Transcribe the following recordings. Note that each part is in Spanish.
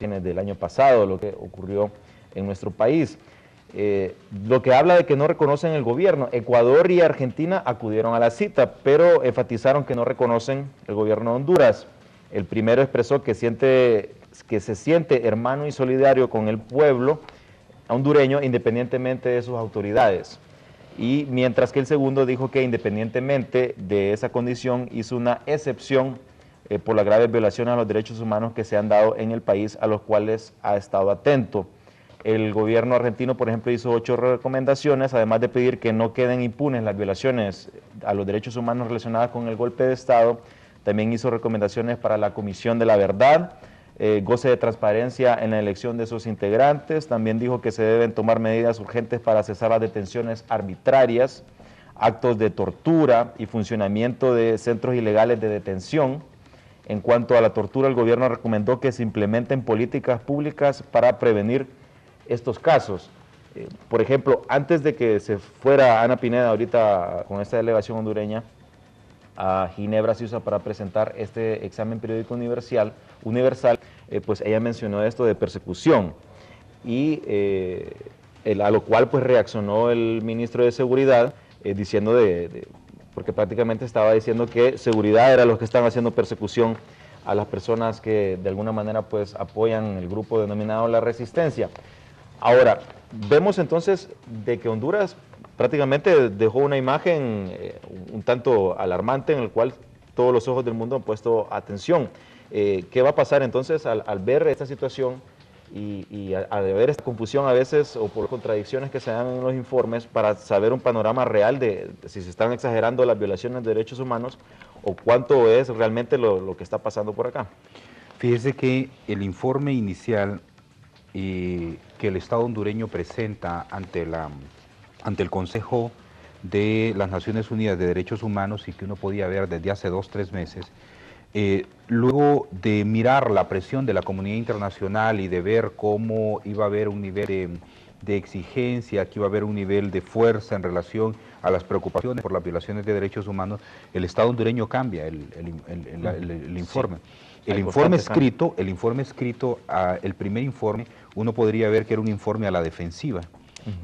del año pasado, lo que ocurrió en nuestro país. Lo que habla de que no reconocen el gobierno. Ecuador y Argentina acudieron a la cita, pero enfatizaron que no reconocen el gobierno de Honduras. El primero expresó que se siente hermano y solidario con el pueblo hondureño independientemente de sus autoridades. Y mientras que el segundo dijo que independientemente de esa condición hizo una excepción por las graves violaciones a los derechos humanos que se han dado en el país, a los cuales ha estado atento. El gobierno argentino, por ejemplo, hizo 8 recomendaciones, además de pedir que no queden impunes las violaciones a los derechos humanos relacionadas con el golpe de Estado. También hizo recomendaciones para la Comisión de la Verdad, goce de transparencia en la elección de sus integrantes. También dijo que se deben tomar medidas urgentes para cesar las detenciones arbitrarias, actos de tortura y funcionamiento de centros ilegales de detención. En cuanto a la tortura, el gobierno recomendó que se implementen políticas públicas para prevenir estos casos. Por ejemplo, antes de que se fuera Ana Pineda ahorita con esta delegación hondureña a Ginebra, Suiza, para presentar este examen periódico universal, pues ella mencionó esto de persecución y a lo cual pues reaccionó el ministro de Seguridad diciendo porque prácticamente estaba diciendo que seguridad era los que están haciendo persecución a las personas que de alguna manera pues apoyan el grupo denominado La Resistencia. Ahora, vemos entonces de que Honduras prácticamente dejó una imagen un tanto alarmante en el cual todos los ojos del mundo han puesto atención. ¿Qué va a pasar entonces al ver esta situación y al ver esta confusión a veces o por contradicciones que se dan en los informes para saber un panorama real de si se están exagerando las violaciones de derechos humanos o cuánto es realmente lo que está pasando por acá? Fíjese que el informe inicial que el Estado hondureño presenta ante el Consejo de las Naciones Unidas de Derechos Humanos y que uno podía ver desde hace 2 o 3 meses, luego de mirar la presión de la comunidad internacional y de ver cómo iba a haber un nivel de exigencia, que iba a haber un nivel de fuerza en relación a las preocupaciones por las violaciones de derechos humanos, el Estado hondureño cambia el informe. Sí. El informe escrito, el primer informe, uno podría ver que era un informe a la defensiva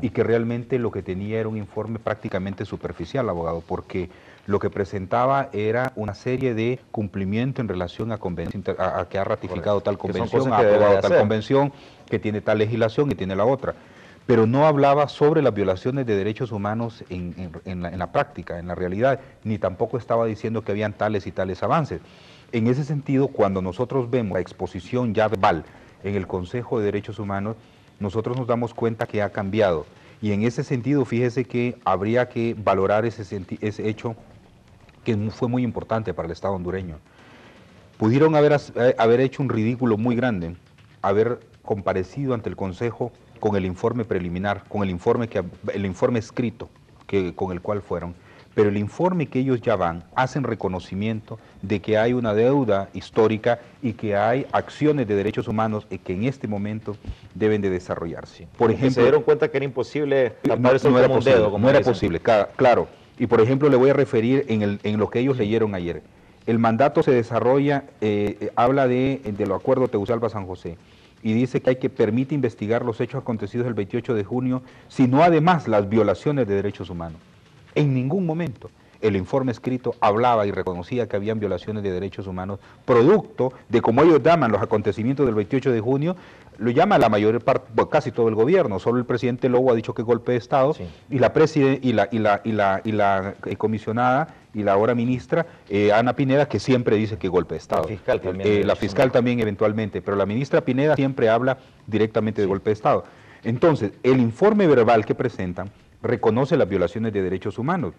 y que realmente lo que tenía era un informe prácticamente superficial, abogado, porque lo que presentaba era una serie de cumplimiento en relación a que ha ratificado tal convención, ha aprobado tal convención, que tiene tal legislación y tiene la otra. Pero no hablaba sobre las violaciones de derechos humanos en la práctica, en la realidad, ni tampoco estaba diciendo que habían tales y tales avances. En ese sentido, cuando nosotros vemos la exposición ya verbal en el Consejo de Derechos Humanos, nosotros nos damos cuenta que ha cambiado. Y en ese sentido, fíjese que habría que valorar ese hecho que fue muy importante para el Estado hondureño. Pudieron haber hecho un ridículo muy grande, haber comparecido ante el Consejo con el informe preliminar, con el informe escrito con el cual fueron, pero el informe que ellos ya van, hacen reconocimiento de que hay una deuda histórica y que hay acciones de derechos humanos que en este momento deben de desarrollarse. Por ejemplo, se dieron cuenta que era imposible tapar eso no era como un posible, dedo, como no era dicen. posible, claro. Y por ejemplo le voy a referir en lo que ellos leyeron ayer. El mandato se desarrolla, habla de lo acuerdo Tegucigalpa-San José, y dice que permite investigar los hechos acontecidos el 28 de junio, sino además las violaciones de derechos humanos. En ningún momento el informe escrito hablaba y reconocía que habían violaciones de derechos humanos, producto de, como ellos llaman los acontecimientos del 28 de junio, lo llama la mayor parte, casi todo el gobierno, solo el presidente Lobo ha dicho que golpe de Estado, sí. y la comisionada y la ahora ministra Ana Pineda, que siempre dice que golpe de Estado. La fiscal también eventualmente, pero la ministra Pineda siempre habla directamente de golpe de Estado. Entonces, el informe verbal que presentan reconoce las violaciones de derechos humanos.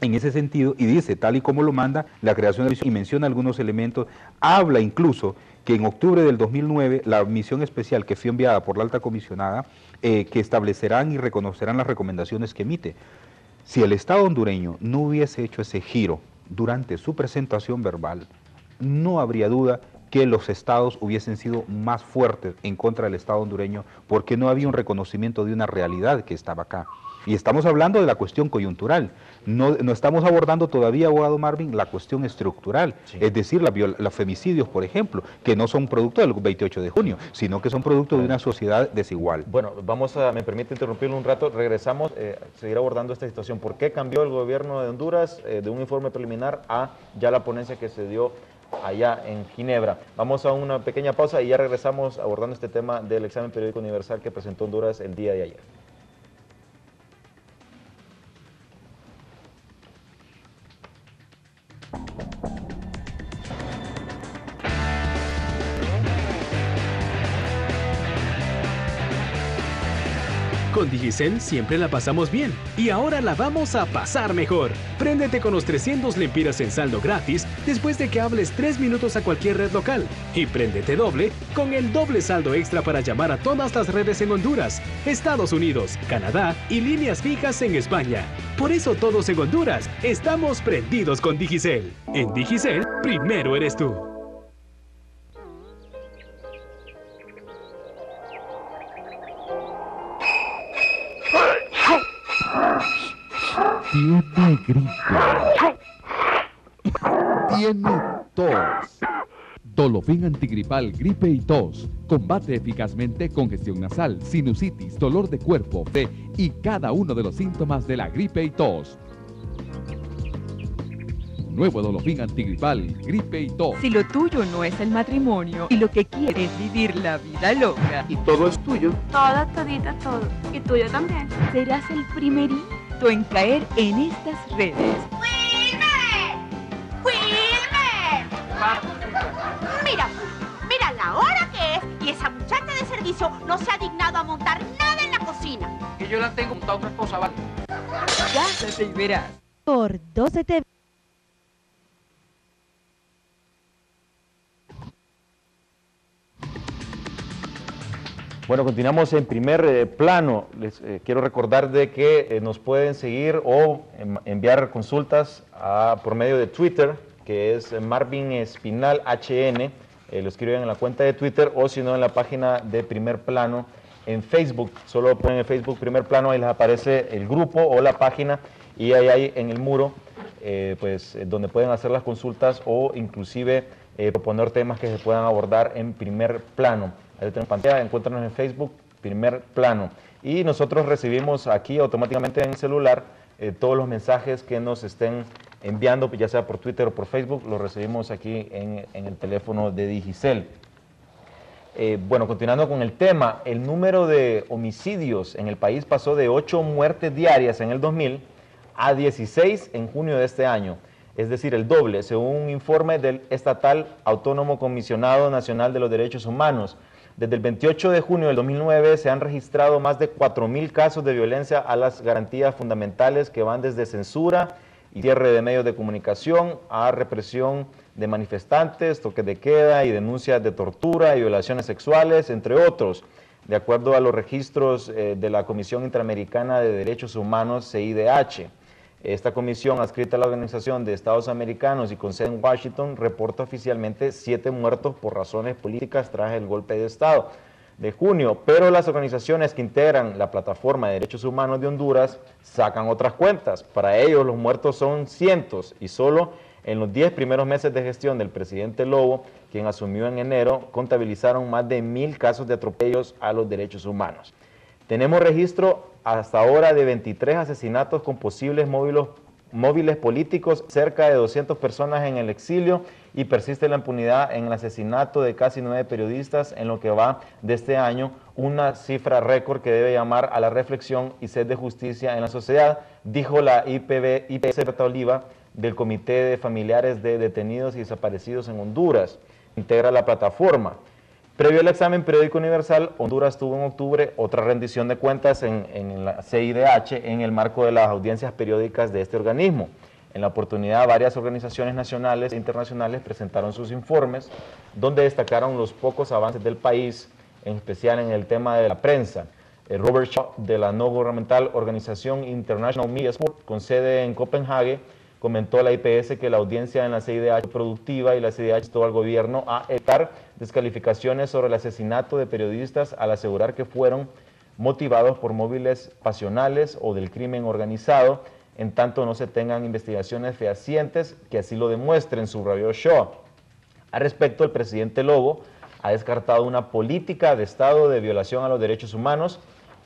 En ese sentido, y dice, tal y como lo manda, la creación de y menciona algunos elementos, habla incluso que en octubre del 2009, la misión especial que fue enviada por la alta comisionada, que establecerán y reconocerán las recomendaciones que emite. Si el Estado hondureño no hubiese hecho ese giro durante su presentación verbal, no habría duda que los estados hubiesen sido más fuertes en contra del Estado hondureño, porque no había un reconocimiento de una realidad que estaba acá. Y estamos hablando de la cuestión coyuntural, no estamos abordando todavía, abogado Marvin, la cuestión estructural, sí. Es decir, los femicidios, por ejemplo, que no son producto del 28 de junio, sino que son producto de una sociedad desigual. Bueno, me permite interrumpirlo un rato, regresamos, seguir abordando esta situación. ¿Por qué cambió el gobierno de Honduras de un informe preliminar a ya la ponencia que se dio allá en Ginebra? Vamos a una pequeña pausa y ya regresamos abordando este tema del examen periódico universal que presentó Honduras el día de ayer. Con Digicel siempre la pasamos bien y ahora la vamos a pasar mejor. Préndete con los 300 lempiras en saldo gratis después de que hables 3 minutos a cualquier red local. Y préndete doble con el doble saldo extra para llamar a todas las redes en Honduras, Estados Unidos, Canadá y líneas fijas en España. Por eso todos en Honduras estamos prendidos con Digicel. En Digicel, primero eres tú. Tiene gripe. Tiene tos. Dolofin antigripal, gripe y tos. Combate eficazmente congestión nasal, sinusitis, dolor de cuerpo, fe y cada uno de los síntomas de la gripe y tos. Nuevo Dolofin antigripal, gripe y tos. Si lo tuyo no es el matrimonio y lo que quieres es vivir la vida loca y todo es tuyo, todo, todita, todo, y tuyo también, serás el primerito en caer en estas redes. ¡Wilmer! ¡Wilmer! Mira la hora que es y esa muchacha de servicio no se ha dignado a montar nada en la cocina. Que yo la tengo montada otra cosa, ¿vale? Cásate y verás. Por 12 TV. Bueno, continuamos en primer plano. Les quiero recordar de que nos pueden seguir o enviar consultas por medio de Twitter, que es Marvin Espinal HN, lo escriben en la cuenta de Twitter o si no en la página de Primer Plano en Facebook. Solo ponen en Facebook Primer Plano, ahí les aparece el grupo o la página y ahí hay en el muro donde pueden hacer las consultas o inclusive proponer temas que se puedan abordar en Primer Plano. Ahí tenemos pantalla, encuéntranos en Facebook, Primer Plano. Y nosotros recibimos aquí automáticamente en el celular todos los mensajes que nos estén enviando, ya sea por Twitter o por Facebook, los recibimos aquí en el teléfono de Digicel. Bueno, continuando con el tema, el número de homicidios en el país pasó de 8 muertes diarias en el 2000 a 16 en junio de este año. Es decir, el doble, según un informe del Estatal Autónomo Comisionado Nacional de los Derechos Humanos. Desde el 28 de junio del 2009 se han registrado más de 4.000 casos de violencia a las garantías fundamentales que van desde censura y cierre de medios de comunicación a represión de manifestantes, toques de queda y denuncias de tortura y violaciones sexuales, entre otros. De acuerdo a los registros de la Comisión Interamericana de Derechos Humanos, CIDH. Esta comisión, adscrita a la Organización de Estados Americanos y con sede en Washington, reporta oficialmente 7 muertos por razones políticas tras el golpe de Estado de junio, pero las organizaciones que integran la Plataforma de Derechos Humanos de Honduras sacan otras cuentas. Para ellos los muertos son cientos y solo en los 10 primeros meses de gestión del presidente Lobo, quien asumió en enero, contabilizaron más de 1.000 casos de atropellos a los derechos humanos. Tenemos registro hasta ahora de 23 asesinatos con posibles móviles políticos, cerca de 200 personas en el exilio y persiste la impunidad en el asesinato de casi 9 periodistas en lo que va de este año, una cifra récord que debe llamar a la reflexión y sed de justicia en la sociedad, dijo la IPS Berta Oliva del Comité de Familiares de Detenidos y Desaparecidos en Honduras, integra la plataforma. Previo al examen periódico universal, Honduras tuvo en octubre otra rendición de cuentas en la CIDH en el marco de las audiencias periódicas de este organismo. En la oportunidad, varias organizaciones nacionales e internacionales presentaron sus informes, donde destacaron los pocos avances del país, en especial en el tema de la prensa. Robert Shaw, de la no gubernamental organización International Media Support, con sede en Copenhague, Comentó la IPS que la audiencia en la CIDH productiva y la CIDH instó al gobierno a evitar descalificaciones sobre el asesinato de periodistas al asegurar que fueron motivados por móviles pasionales o del crimen organizado, en tanto no se tengan investigaciones fehacientes que así lo demuestren, subrayó Shaw. Al respecto, el presidente Lobo ha descartado una política de Estado de violación a los derechos humanos,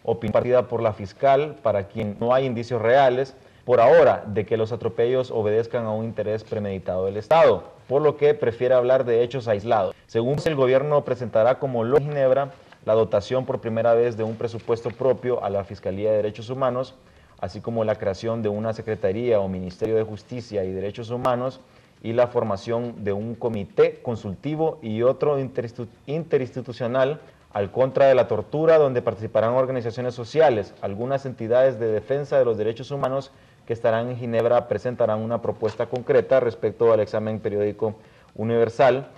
opinión partida por la fiscal, para quien no hay indicios reales, por ahora, de que los atropellos obedezcan a un interés premeditado del Estado, por lo que prefiere hablar de hechos aislados. Según el gobierno presentará como ley de Ginebra la dotación por primera vez de un presupuesto propio a la Fiscalía de Derechos Humanos, así como la creación de una Secretaría o Ministerio de Justicia y Derechos Humanos y la formación de un comité consultivo y otro interinstitucional al contra de la tortura, donde participarán organizaciones sociales. Algunas entidades de defensa de los derechos humanos que estarán en Ginebra presentarán una propuesta concreta respecto al examen periódico universal,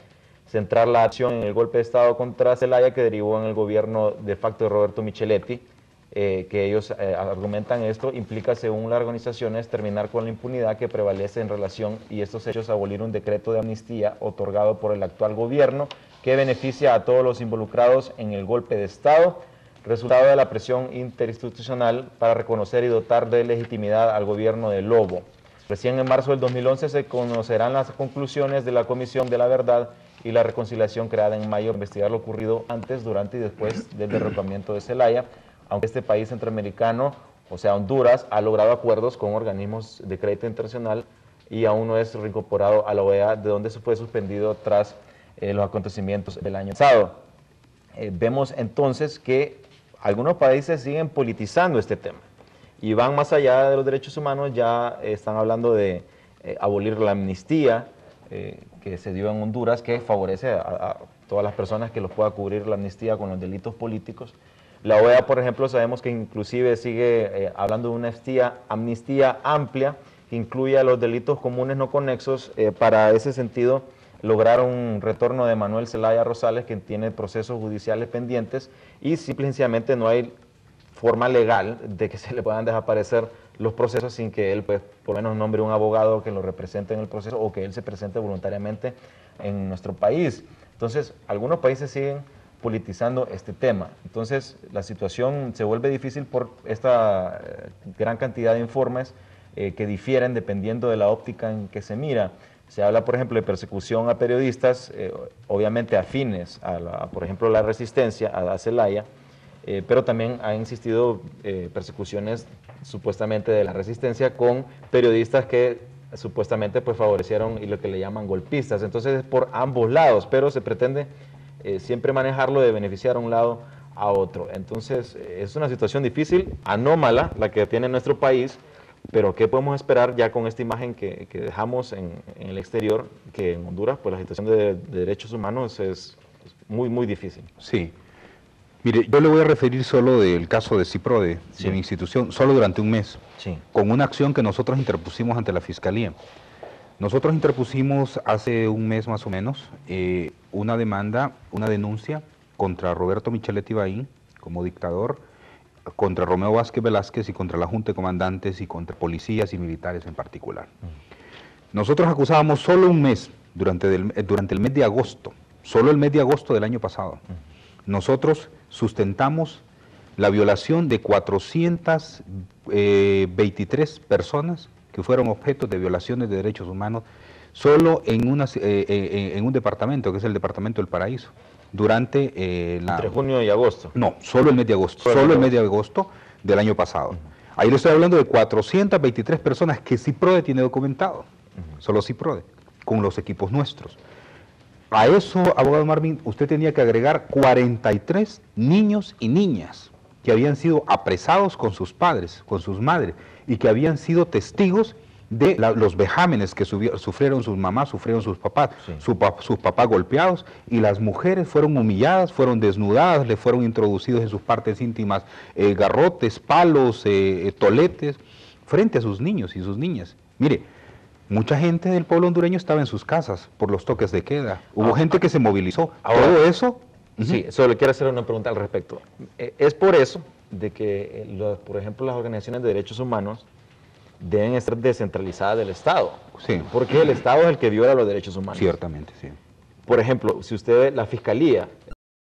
centrar la acción en el golpe de Estado contra Zelaya que derivó en el gobierno de facto de Roberto Micheletti, que ellos argumentan esto, implica según las organizaciones terminar con la impunidad que prevalece en relación y estos hechos abolir un decreto de amnistía otorgado por el actual gobierno que beneficia a todos los involucrados en el golpe de Estado, resultado de la presión interinstitucional para reconocer y dotar de legitimidad al gobierno de Lobo. Recién en marzo del 2011 se conocerán las conclusiones de la Comisión de la Verdad y la Reconciliación creada en mayo para investigar lo ocurrido antes, durante y después del derrocamiento de Zelaya, aunque este país centroamericano, o sea Honduras, ha logrado acuerdos con organismos de crédito internacional y aún no es reincorporado a la OEA, de donde se fue suspendido tras los acontecimientos del año pasado. Vemos entonces que algunos países siguen politizando este tema y van más allá de los derechos humanos, ya están hablando de abolir la amnistía que se dio en Honduras, que favorece a todas las personas que los pueda cubrir la amnistía con los delitos políticos. La OEA, por ejemplo, sabemos que inclusive sigue hablando de una amnistía amplia que incluya los delitos comunes no conexos. Para ese sentido, lograr un retorno de Manuel Zelaya Rosales, que tiene procesos judiciales pendientes, y simple y sencillamente no hay forma legal de que se le puedan desaparecer los procesos sin que él, pues, por lo menos nombre un abogado que lo represente en el proceso o que él se presente voluntariamente en nuestro país. Entonces, algunos países siguen politizando este tema. Entonces, la situación se vuelve difícil por esta gran cantidad de informes que difieren dependiendo de la óptica en que se mira. Se habla, por ejemplo, de persecución a periodistas, obviamente afines a por ejemplo, la resistencia, a Zelaya, pero también han existido persecuciones supuestamente de la resistencia con periodistas que supuestamente pues favorecieron y lo que le llaman golpistas. Entonces es por ambos lados, pero se pretende siempre manejarlo de beneficiar a un lado a otro. Entonces es una situación difícil, anómala la que tiene nuestro país, pero ¿qué podemos esperar ya con esta imagen que dejamos en el exterior? Que en Honduras pues la situación de derechos humanos es muy, muy difícil. Sí. Mire, yo le voy a referir solo del caso de CIPRODE, Sí. de mi institución, solo durante un mes, Sí. con una acción que nosotros interpusimos ante la Fiscalía. Nosotros interpusimos hace un mes más o menos una denuncia contra Roberto Micheletti Baín como dictador, contra Romeo Vázquez Velázquez y contra la Junta de Comandantes y contra policías y militares en particular. Nosotros acusábamos solo un mes, durante el mes de agosto, solo el mes de agosto del año pasado. Nosotros sustentamos la violación de 423 personas que fueron objetos de violaciones de derechos humanos solo en un departamento, que es el Departamento del Paraíso, durante Entre junio y agosto. No, solo el mes de agosto, solo el mes de agosto del año pasado. Ahí le estoy hablando de 423 personas que CIPRODE tiene documentado, solo CIPRODE, con los equipos nuestros. A eso, abogado Marvin, usted tenía que agregar 43 niños y niñas que habían sido apresados con sus padres, con sus madres, y que habían sido testigos de los vejámenes que sufrieron sus mamás, sufrieron sus papás, Sí. sus papás golpeados, y las mujeres fueron humilladas, fueron desnudadas, le fueron introducidos en sus partes íntimas garrotes, palos, toletes, frente a sus niños y sus niñas. Mire, mucha gente del pueblo hondureño estaba en sus casas por los toques de queda. Hubo gente que se movilizó. Ahora, todo eso. Sí, solo quiero hacer una pregunta al respecto. Es por eso de que, por ejemplo, las organizaciones de derechos humanos deben estar descentralizadas del Estado. Sí. Porque el Estado es el que viola los derechos humanos. Ciertamente, sí. Por ejemplo, si usted ve la Fiscalía,